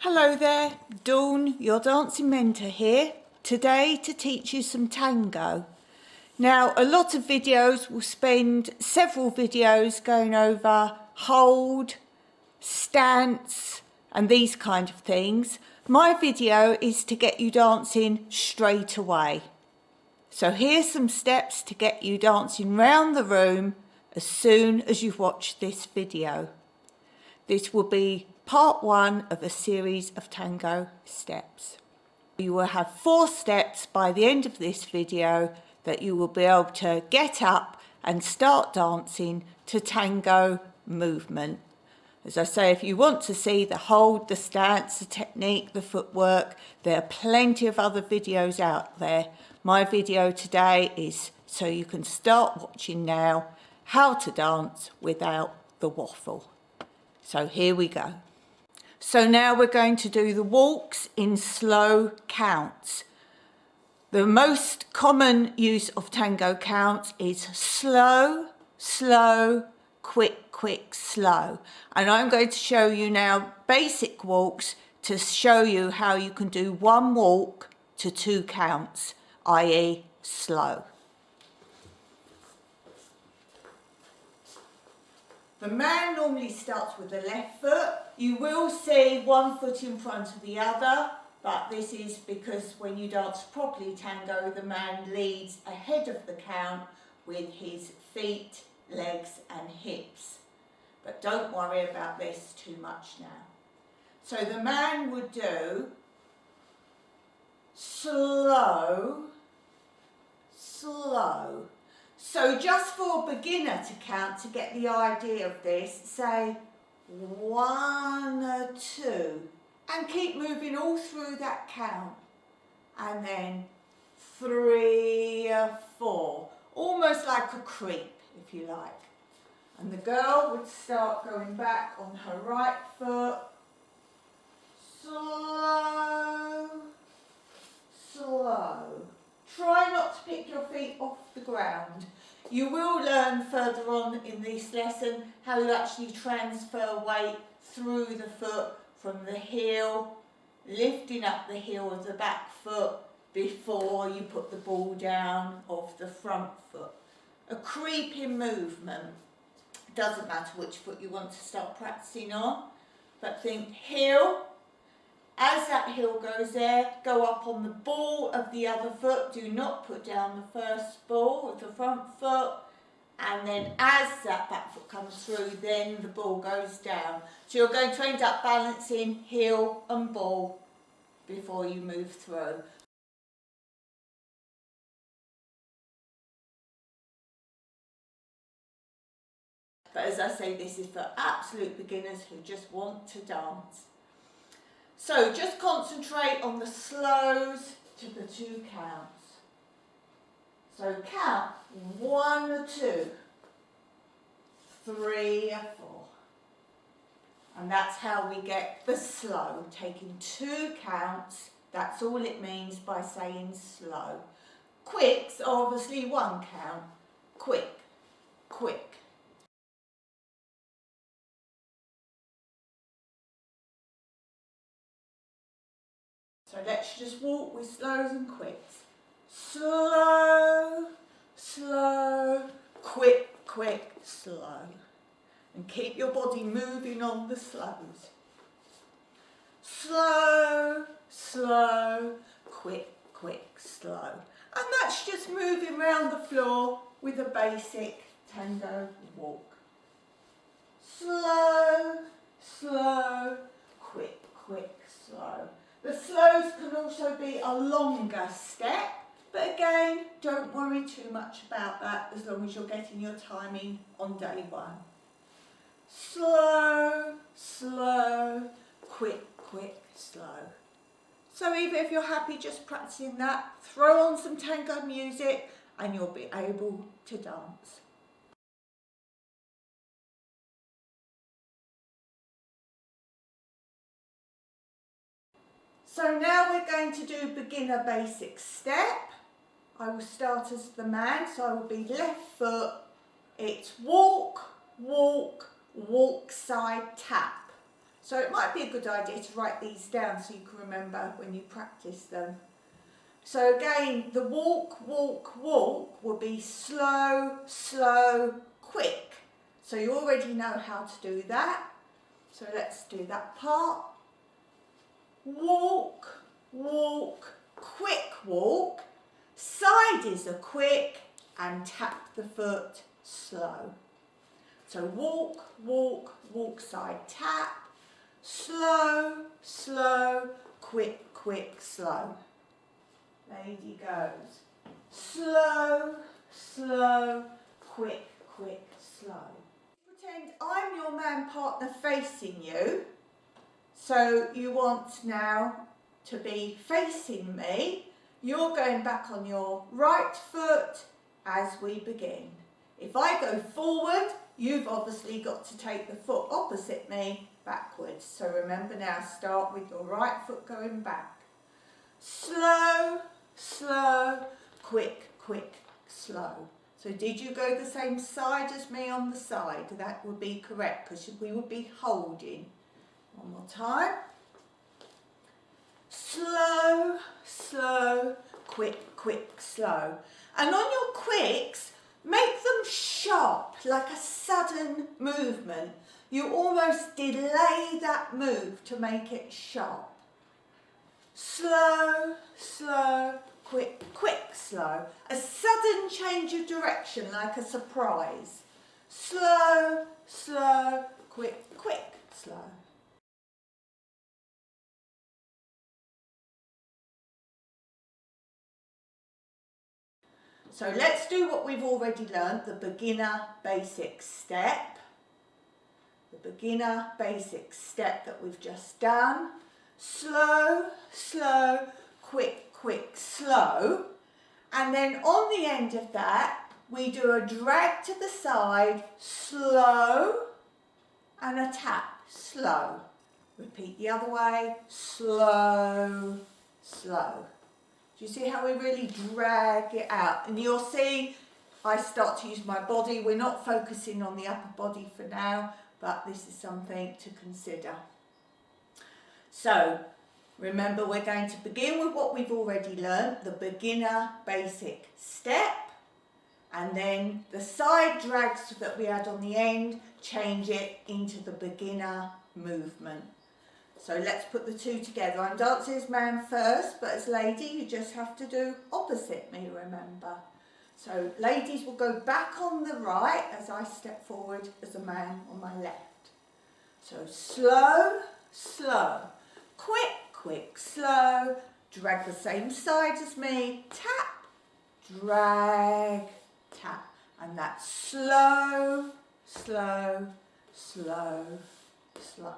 Hello there, Dawn, your dancing mentor here, today to teach you some tango. Now, a lot of videos will spend several videos going over hold, stance, and these kind of things. My video is to get you dancing straight away. So here's some steps to get you dancing round the room as soon as you've watched this video. This will be part one of a series of tango steps. You will have 4 steps by the end of this video that you will be able to get up and start dancing to tango movement. As I say, if you want to see the hold, the stance, the technique, the footwork, there are plenty of other videos out there. My video today is so you can start watching now how to dance without the waffle. So here we go. So now we're going to do the walks in slow counts. The most common use of tango counts is slow, slow, quick, quick, slow. And I'm going to show you now basic walks to show you how you can do 1 walk to 2 counts, i.e. slow. The man normally starts with the left foot. You will see 1 foot in front of the other, but this is because when you dance properly tango, the man leads ahead of the count with his feet, legs and hips. But don't worry about this too much now. So the man would do slow, slow. So just for a beginner to count, to get the idea of this, say 1, 2, and keep moving all through that count. And then 3, 4, almost like a creep, if you like. And the girl would start going back on her right foot, slow, slow. Try not to pick your feet off the ground. You will learn further on in this lesson how you actually transfer weight through the foot from the heel, lifting up the heel of the back foot before you put the ball down of the front foot. A creeping movement. Doesn't matter which foot you want to start practicing on, but think heel. As that heel goes there, go up on the ball of the other foot. Do not put down the first ball of the front foot. And then as that back foot comes through, then the ball goes down. So you're going to end up balancing heel and ball before you move through. But as I say, this is for absolute beginners who just want to dance. So just concentrate on the slows to the 2 counts. So count 1, 2, 3, 4. And that's how we get the slow, taking 2 counts. That's all it means by saying slow. Quicks are obviously 1 count. Quick, quick. So let's just walk with slows and quicks. Slow, slow, quick, quick, slow. And keep your body moving on the slows. Slow, slow, quick, quick, slow. And that's just moving around the floor with a basic tango walk. Slow, slow, quick, quick, slow. The slows can also be a longer step, but again, don't worry too much about that as long as you're getting your timing on day 1. Slow, slow, quick, quick, slow. So even if you're happy just practicing that, throw on some tango music and you'll be able to dance. So now we're going to do beginner basic step. I will start as the man, so I will be left foot. It's walk, walk, walk side tap. So it might be a good idea to write these down so you can remember when you practice them. So again, the walk, walk, walk will be slow, slow, quick. So you already know how to do that. So let's do that part. Walk, walk, quick walk. Side is a quick and tap the foot slow. So walk, walk, walk side, tap. Slow, slow, quick, quick, slow. Lady goes. Slow, slow, quick, quick, slow. Pretend I'm your man partner facing you. So you want now to be facing me. You're going back on your right foot as we begin. If I go forward, you've obviously got to take the foot opposite me backwards. So remember now, start with your right foot going back. Slow, slow, quick, quick, slow. So did you go the same side as me on the side? That would be correct because we would be holding. One more time. Slow, slow, quick, quick, slow. And on your quicks, make them sharp, like a sudden movement. You almost delay that move to make it sharp. Slow, slow, quick, quick, slow. A sudden change of direction, like a surprise. Slow, slow, quick, quick, slow. So let's do what we've already learned, the beginner basic step. The beginner basic step that we've just done. Slow, slow, quick, quick, slow. And then on the end of that, we do a drag to the side, slow, and a tap, slow. Repeat the other way, slow, slow. Do you see how we really drag it out? And you'll see I start to use my body. We're not focusing on the upper body for now, but this is something to consider. So remember, we're going to begin with what we've already learned, the beginner basic step, and then the side drags that we had on the end, change it into the beginner movement. So let's put the two together. I'm dancing as man first, but as lady, you just have to do opposite me, remember. So ladies will go back on the right as I step forward as a man on my left. So slow, slow, quick, quick, slow, drag the same side as me, tap, drag, tap. And that's slow, slow, slow, slow.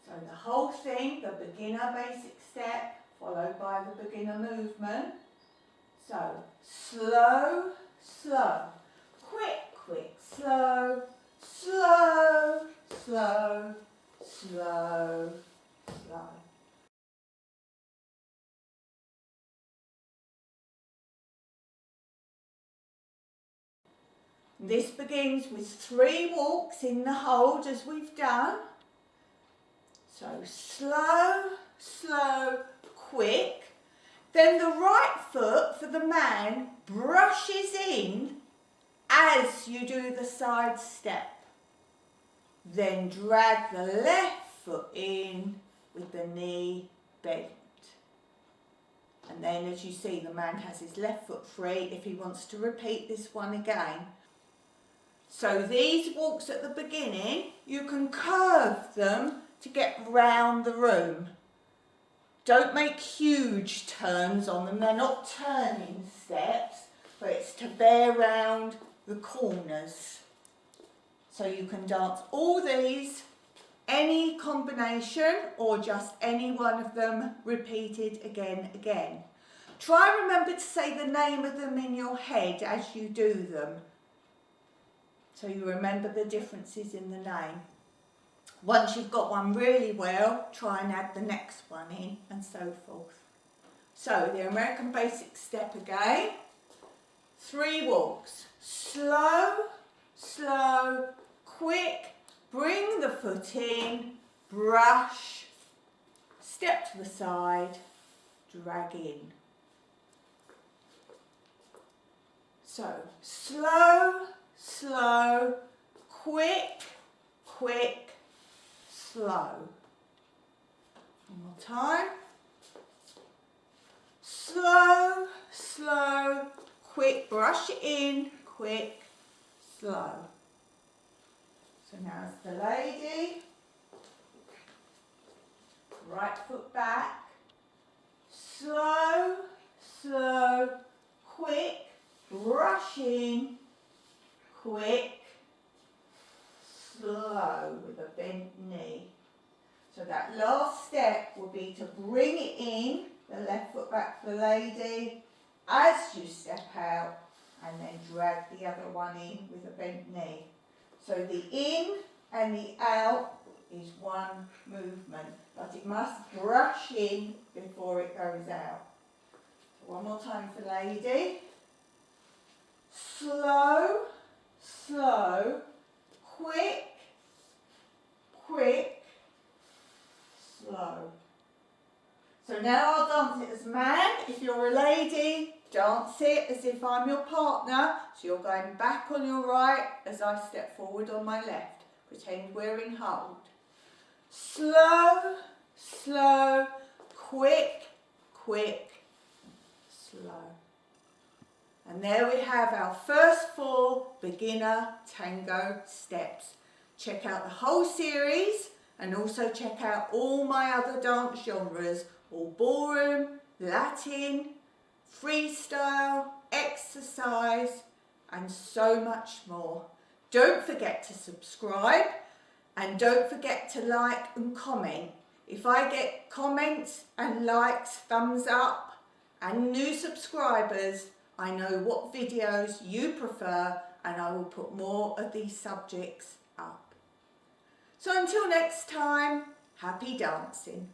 So the whole thing, the beginner basic step, followed by the beginner movement. So slow, slow, quick, quick, slow, slow, slow, slow, slow. This begins with 3 walks in the hold as we've done. So slow, slow, quick. Then the right foot for the man brushes in as you do the side step. Then drag the left foot in with the knee bent. And then as you see, the man has his left foot free if he wants to repeat this one again. So these walks at the beginning, you can curve them to get round the room. Don't make huge turns on them. They're not turning steps, but it's to bear round the corners. So you can dance all these, any combination or just any one of them repeated again. Try and remember to say the name of them in your head as you do them. So you remember the differences in the name. Once you've got one really well, try and add the next one in and so forth. So the American basic step again. 3 walks. Slow, slow, quick. Bring the foot in, brush, step to the side, drag in. So slow, slow, quick, quick, slow. One more time. Slow, slow, quick, brush it in, quick, slow. So now it's the lady. Right foot back. Slow, slow, quick, brush in, quick, slow with a bent knee. So that last step will be to bring it in, the left foot back for the lady, as you step out, and then drag the other one in with a bent knee. So the in and the out is one movement, but it must brush in before it goes out. So one more time for lady. Slow, slow, quick, quick, slow. So now I'll dance it as man. If you're a lady, dance it as if I'm your partner. So you're going back on your right as I step forward on my left. Pretend we're in hold. Slow, slow, quick, quick, slow. And there we have our first 4 beginner tango steps. Check out the whole series and also check out all my other dance genres, all ballroom, Latin, freestyle, exercise, and so much more. Don't forget to subscribe and don't forget to like and comment. If I get comments and likes, thumbs up and new subscribers, I know what videos you prefer and I will put more of these subjects up. So until next time, happy dancing.